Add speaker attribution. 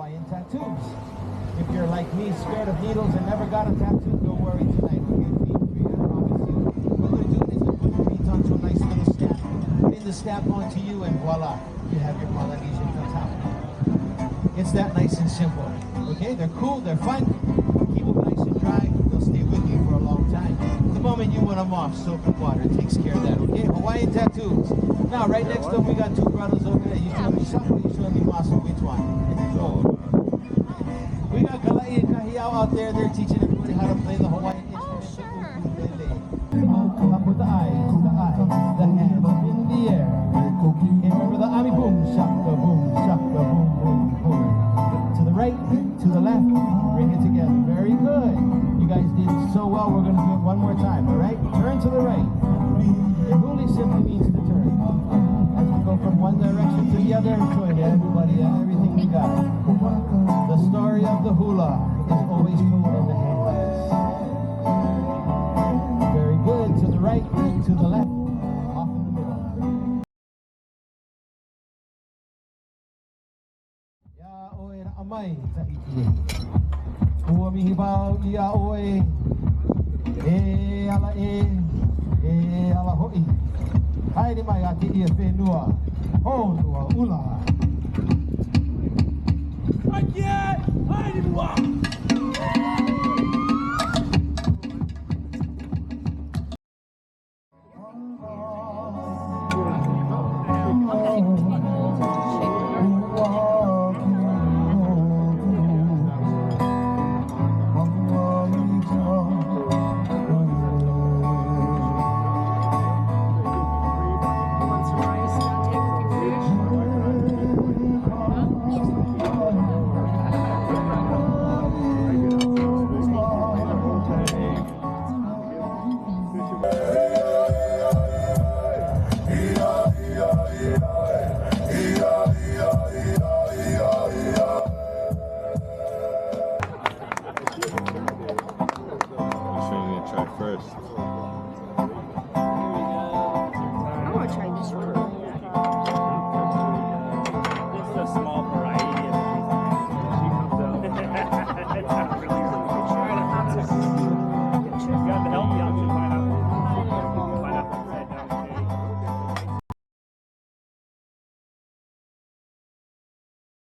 Speaker 1: Hawaiian tattoos. If you're like me, scared of needles and never got a tattoo, don't worry tonight, okay? Feel free, I promise you. What they're doing is they're putting your feet onto a nice little stamp, putting the stamp onto you, and voila, you have your Polynesian tattoo. It's that nice and simple, okay? They're cool, they're fun. Keep them nice and dry, they'll stay with you for a long time. The moment you want them off, soap and water takes care of that, okay? Hawaiian tattoos. Now, right next to them, we got two brothers over there. You showing me Shaka, you showing me Masu, which one? We got Kalai and Kahiao out there. They're teaching everybody how to play the Hawaiian instrument. Up with the eyes, the hands up in the air. Okay, remember the ami boom, shaka, boom, boom, boom. To the right, to the left, bring it together. Very good. You guys did so well. We're going to do it one more time, all right? Turn to the right. The huli simply means to turn. As we go from one direction to the other, showing everybody everything we got. The story of the hula is always told in the handlines. Very good. To the right, to the left, off in the middle. Ya oe na amai tahiti. Ua mihi bau ia oe. E ala hoi. Haere mai ake ia whenua. Honua ula. Akie! Haere mua!
Speaker 2: Try first.